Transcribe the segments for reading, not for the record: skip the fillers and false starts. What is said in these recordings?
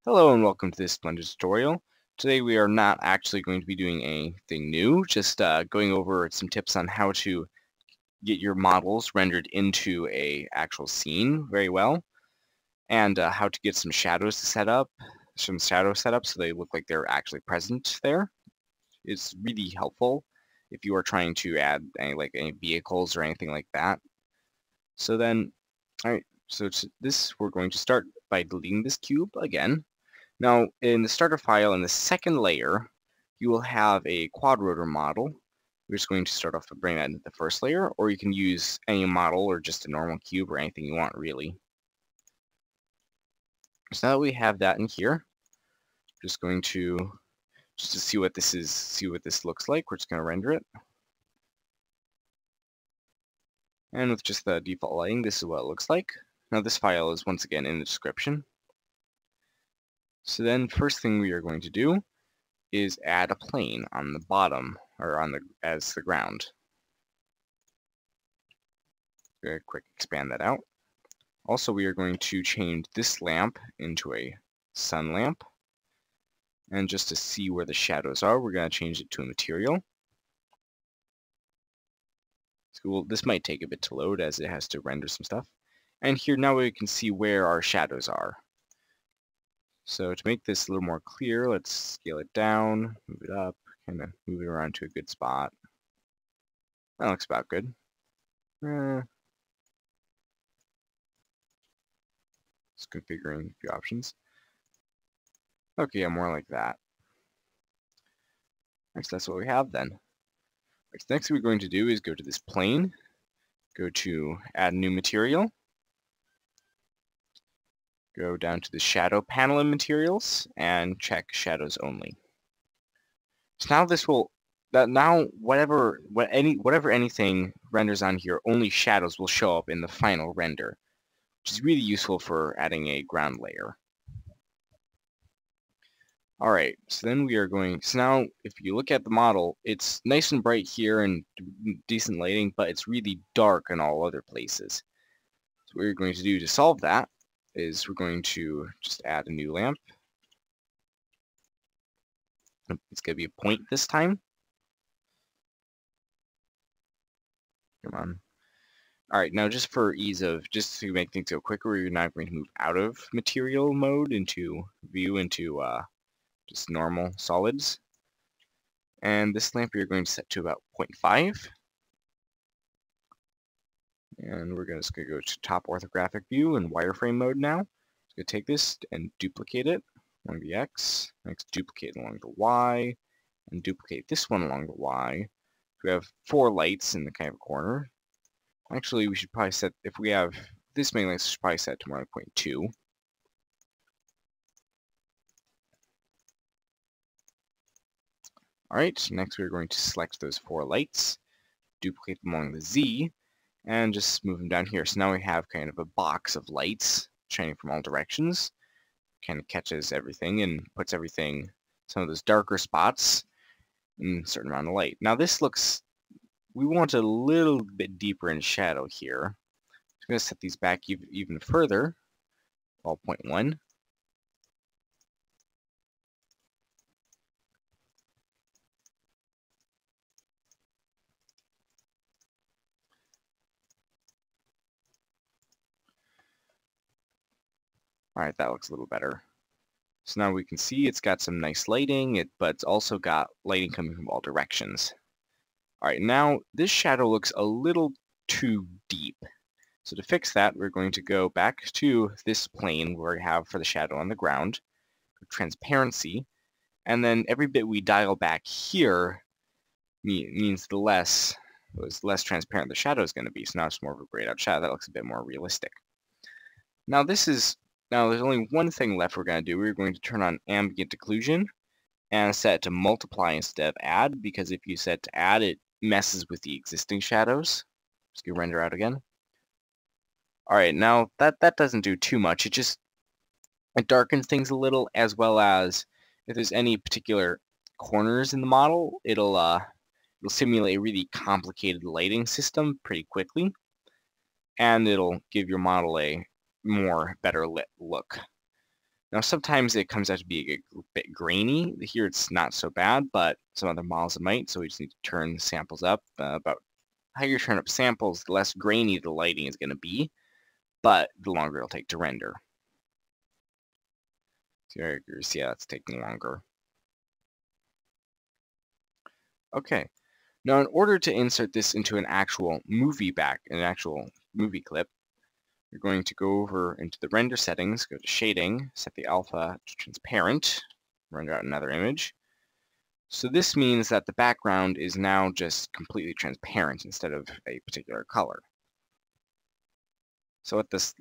Hello and welcome to this splendid tutorial. Today we are not actually going to be doing anything new, just going over some tips on how to get your models rendered into a actual scene very well, and how to get some shadows to set up, some shadow setup so they look like they're actually present there. It's really helpful if you are trying to add any vehicles or anything like that. So then, alright, so this we're going to start by deleting this cube again. Now, in the starter file, in the second layer, you will have a quad rotor model. We're just going to start off by bringing that into the first layer, or you can use any model or just a normal cube or anything you want, really. So now that we have that in here, we're just going to, see what this is, see what this looks like, we're just going to render it. And with just the default lighting, this is what it looks like. Now this file is once again in the description. So then first thing we are going to do is add a plane on the bottom, or as the ground. Very quick expand that out. Also, we are going to change this lamp into a sun lamp. And just to see where the shadows are, we're going to change it to a material. So this might take a bit to load as it has to render some stuff. And here now we can see where our shadows are. So to make this a little more clear, let's scale it down, move it up, kind of move it around to a good spot. That looks about good. Just configuring a few options. Okay, yeah, more like that. Next, that's what we have then. Next thing we're going to do is go to this plane, go to add new material, go down to the shadow panel in materials, and check shadows only. So now this will, whatever anything renders on here, only shadows will show up in the final render, which is really useful for adding a ground layer. Alright, so then we are going, so now if you look at the model, it's nice and bright here and decent lighting, but it's really dark in all other places. So what we're going to do to solve that is we're going to just add a new lamp. It's going to be a point this time. Come on. Alright, now just for ease of, just to make things go quicker, we're now going to move out of material mode into view, into just normal solids. And this lamp we're going to set to about 0.5. And we're just going to go to top orthographic view and wireframe mode now. Just going to take this and duplicate it along the X, next duplicate along the Y, and duplicate this one along the Y. We have 4 lights in the kind of corner. Actually, we should probably set, if we have this many lights, we should probably set to more like 0.2. Alright, so next we're going to select those 4 lights, duplicate them along the Z, and just move them down here. So now we have kind of a box of lights shining from all directions. Kind of catches everything and puts everything, some of those darker spots, in a certain amount of light. Now this looks, we want a little bit deeper in shadow here. I'm going to set these back even further, all 0.1. Alright, that looks a little better. So now we can see it's got some nice lighting, but it's also got lighting coming from all directions. Alright, now this shadow looks a little too deep. So to fix that, we're going to go back to this plane where we have for the shadow on the ground, transparency, and then every bit we dial back here means the less transparent the shadow is going to be. So now it's more of a grayed out shadow. That looks a bit more realistic. Now there's only one thing left we're going to do. We're going to turn on ambient occlusion and set it to multiply instead of add, because if you set to add, it messes with the existing shadows. Just go render out again. Alright, now that doesn't do too much. It darkens things a little, as well as if there's any particular corners in the model, it'll simulate a really complicated lighting system pretty quickly, and it'll give your model a better lit look. Now sometimes it comes out to be a bit grainy. Here it's not so bad, but some other models it might, so we just need to turn samples up. About how you turn up samples, the less grainy the lighting is going to be, but the longer it'll take to render. So you see how that's taking longer. Okay, now in order to insert this into an actual movie clip, you're going to go over into the render settings, go to shading, set the alpha to transparent, render out another image. So this means that the background is now just completely transparent instead of a particular color. So what this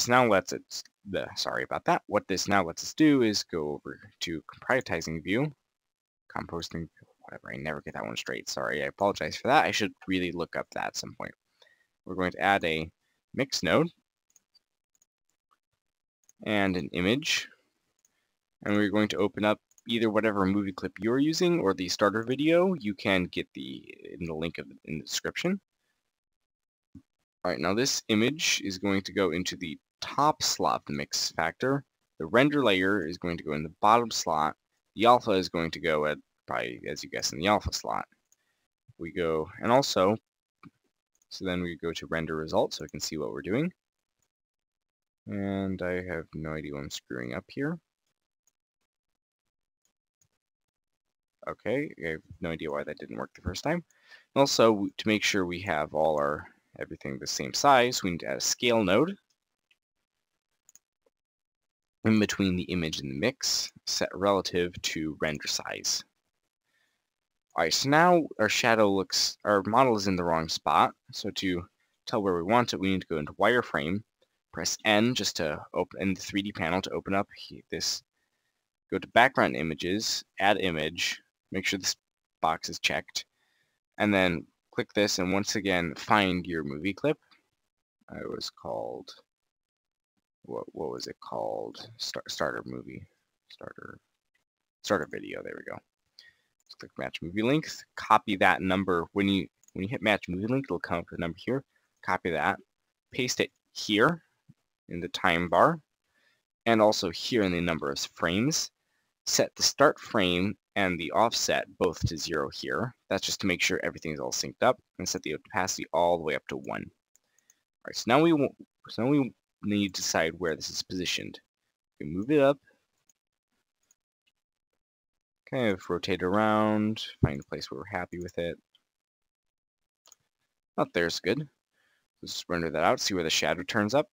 now lets us What this now lets us do is go over to Compositing view, Compositing, whatever, I never get that one straight. Sorry, I apologize for that. I should really look up that at some point. We're going to add a mix node and an image, and we're going to open up either whatever movie clip you're using or the starter video. You can get in the link in the description. Alright, now this image is going to go into the top slot of the mix factor. The render layer is going to go in the bottom slot. The alpha is going to go at, probably, as you guess, in the alpha slot. We go, and also, so then we go to render result so we can see what we're doing. And I have no idea what I'm screwing up here. Okay, I have no idea why that didn't work the first time. Also, to make sure we have everything the same size, we need to add a scale node in between the image and the mix, set relative to render size. Alright, so now our model is in the wrong spot. So to tell where we want it, we need to go into wireframe, press N just to open the 3D panel to open up this. Go to background images, add image, make sure this box is checked, and then click this and once again find your movie clip. It was called, what was it called? Starter video, there we go. Let's click match movie length, copy that number. When you hit match movie length, it'll come up with a number here. Copy that, paste it here in the time bar, and also here in the number of frames. Set the start frame and the offset both to 0 here. That's just to make sure everything's all synced up, and set the opacity all the way up to 1. Alright, so now we need to decide where this is positioned. We can move it up, kind of rotate around, find a place where we're happy with it. Up there's good. Let's render that out, see where the shadow turns up.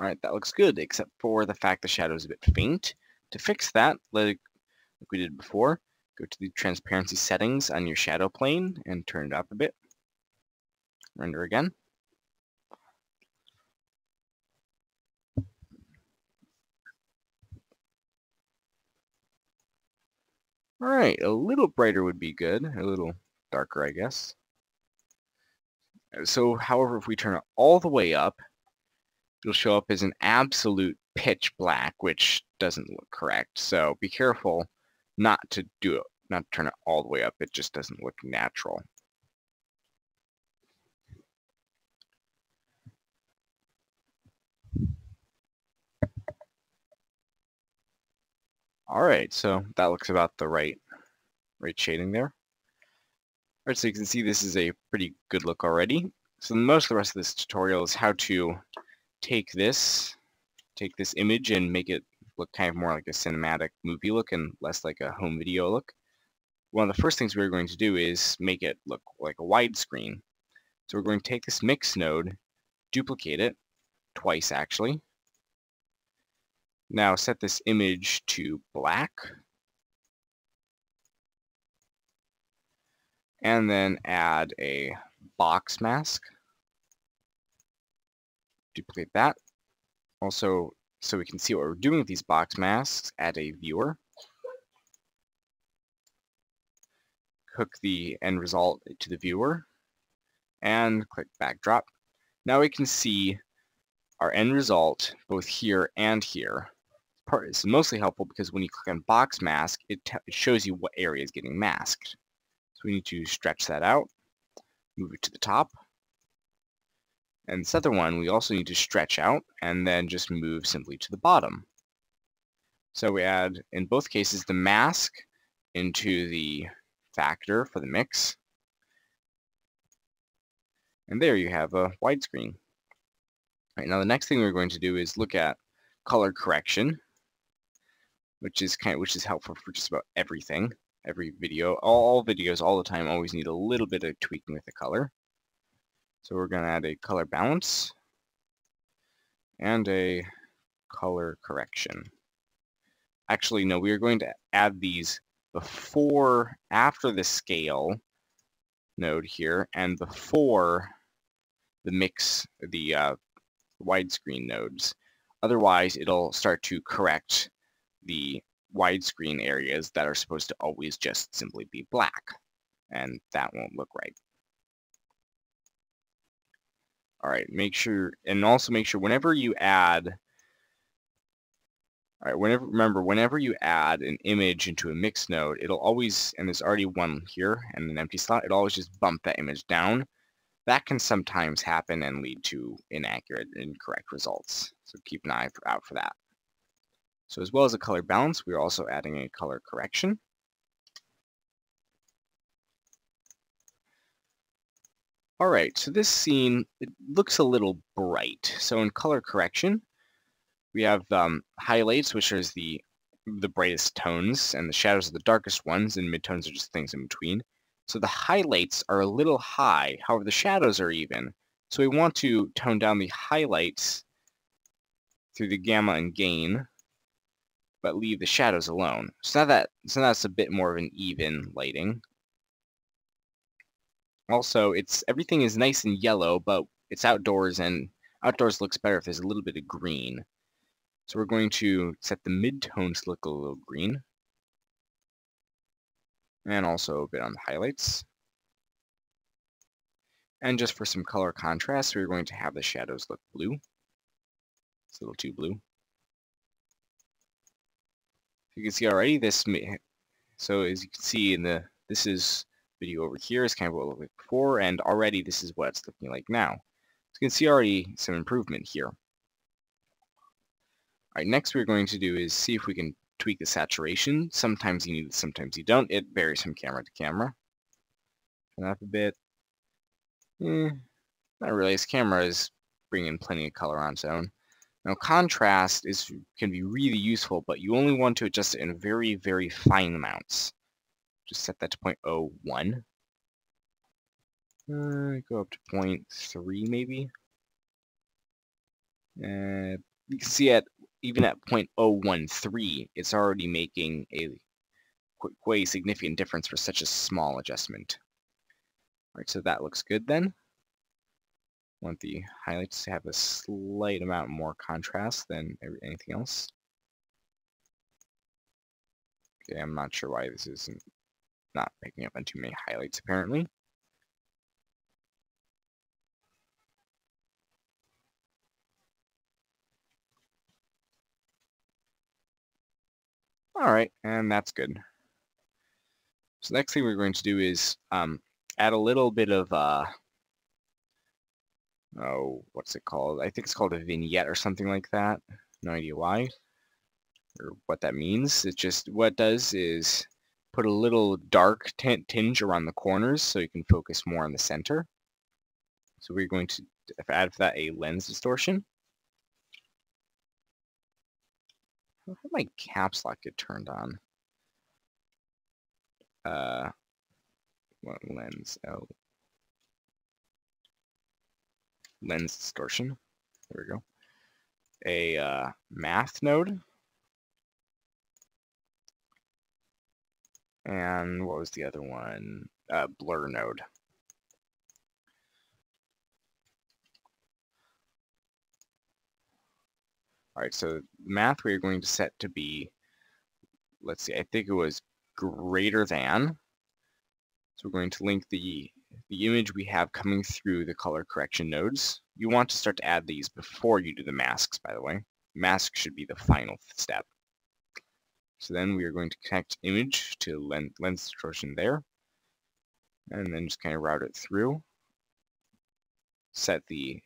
Alright, that looks good, except for the fact the shadow is a bit faint. To fix that, like we did before, go to the transparency settings on your shadow plane and turn it up a bit. Render again. Alright, a little brighter would be good, a little darker, I guess. So, however, if we turn it all the way up, it'll show up as an absolute pitch black, which doesn't look correct. So be careful not to turn it all the way up. It just doesn't look natural. Alright, so that looks about the right shading there. Alright, so you can see this is a pretty good look already. So most of the rest of this tutorial is how to take this image and make it look kind of more like a cinematic movie look and less like a home video look. One of the first things we're going to do is make it look like a widescreen. So we're going to take this mix node, duplicate it, twice actually. Now set this image to black. And then add a box mask. Duplicate that. Also, so we can see what we're doing with these box masks, add a viewer. Hook the end result to the viewer. And click backdrop. Now we can see our end result both here and here. It's mostly helpful because when you click on box mask, it shows you what area is getting masked. So we need to stretch that out, move it to the top, And this other one, we also need to stretch out and then just move simply to the bottom. So we add, in both cases, the mask into the factor for the mix. And there you have a widescreen. Right, now the next thing we're going to do is look at color correction, which is helpful for just about everything. Every video, all videos all the time always need a little bit of tweaking with the color. So we're going to add a color balance and a color correction. Actually, no, we are going to add these after the scale node here, and before the mix, the widescreen nodes. Otherwise, it'll start to correct the widescreen areas that are supposed to always just simply be black, and that won't look right. All right, also make sure whenever you add, remember, whenever you add an image into a mix node, it'll always, and there's already one here and an empty slot, it'll always just bump that image down. That can sometimes happen and lead to inaccurate, incorrect results. So keep an eye out for that. So as well as a color balance, we're also adding a color correction. All right, so this scene, it looks a little bright. So in color correction, we have highlights, which is the brightest tones, and the shadows are the darkest ones, and midtones are just things in between. So the highlights are a little high, however the shadows are even. So we want to tone down the highlights through the gamma and gain, but leave the shadows alone. So now that's a bit more of an even lighting. Also, everything is nice and yellow, but it's outdoors, and outdoors looks better if there's a little bit of green. So we're going to set the midtones to look a little green, and also a bit on the highlights. And just for some color contrast, we're going to have the shadows look blue. It's a little too blue. You can see already so as you can see in this is video over here is kind of what it looked like before, and already this is what it's looking like now. So you can see already some improvement here. All right, next we're going to do is see if we can tweak the saturation. Sometimes you need it, sometimes you don't. It varies from camera to camera. Turn up a bit. Not really. This camera is bringing plenty of color on its own. Now contrast can be really useful, but you only want to adjust it in very, very fine amounts. Just set that to 0.01. Go up to 0.3 maybe. You can see even at 0.013, it's already making a quite significant difference for such a small adjustment. All right, so that looks good then. Want the highlights to have a slight amount more contrast than anything else. Okay, I'm not sure why this isn't not picking up on too many highlights apparently. All right, and that's good. So the next thing we're going to do is add a little bit of what's it called? I think it's called a vignette or something like that. No idea why or what that means. It just, what it does is put a little dark tinge around the corners so you can focus more on the center. So we're going to add for that a lens distortion. How did my caps lock get turned on? What lens? Oh. Lens distortion. There we go. A math node. And what was the other one? Blur node. All right, so math we are going to set to be, let's see, I think it was greater than. So we're going to link the image we have coming through the color correction nodes. You want to start to add these before you do the masks, by the way. Mask should be the final step. So then we are going to connect image to lens distortion there, and then just kind of route it through. Set the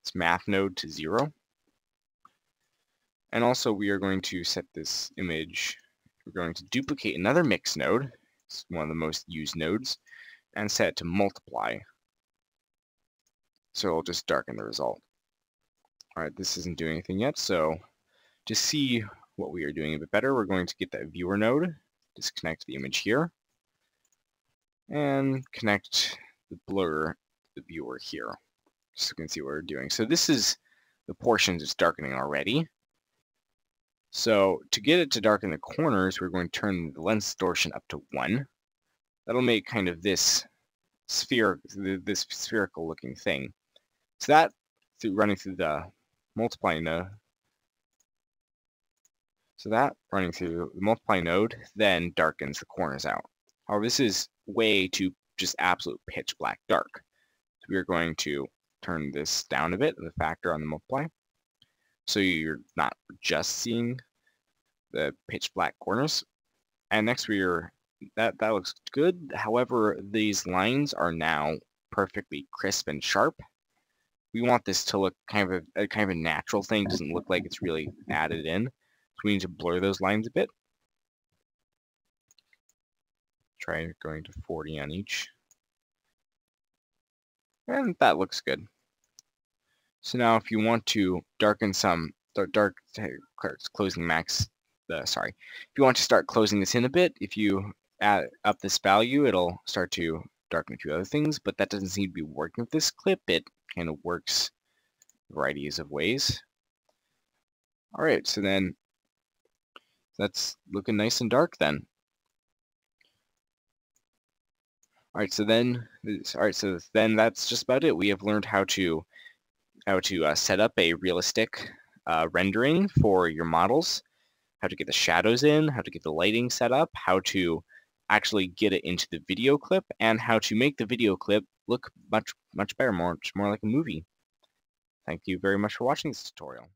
this math node to 0. And also we are going to set this image, we're going to duplicate another mix node, it's one of the most used nodes, and set it to multiply. So it'll just darken the result. Alright, this isn't doing anything yet, so to see what we are doing a bit better, we're going to get that viewer node, disconnect the image here, and connect the blur to the viewer here, so you can see what we're doing. So this is the portion that's darkening already. So to get it to darken the corners, we're going to turn the lens distortion up to 1. That'll make kind of this spherical looking thing. So that, running through the multiplying node, then darkens the corners out. However, this is way too just absolute pitch black dark. So we are going to turn this down a bit, the factor on the multiply, so you're not just seeing the pitch black corners. And next that looks good. However, these lines are now perfectly crisp and sharp. We want this to look kind of a natural thing. It doesn't look like it's really added in. So we need to blur those lines a bit. Try going to 40 on each. And that looks good. So now if you want to darken closing max, if you want to start closing this in a bit, if you add up this value, it'll start to darken a few other things, but that doesn't seem to be working with this clip. It kind of works varieties of ways. Alright, so then that's looking nice and dark then. Alright, so then that's just about it. We have learned how to set up a realistic rendering for your models, how to get the shadows in, how to get the lighting set up, how to actually get it into the video clip, and how to make the video clip look much better, much more like a movie. Thank you very much for watching this tutorial.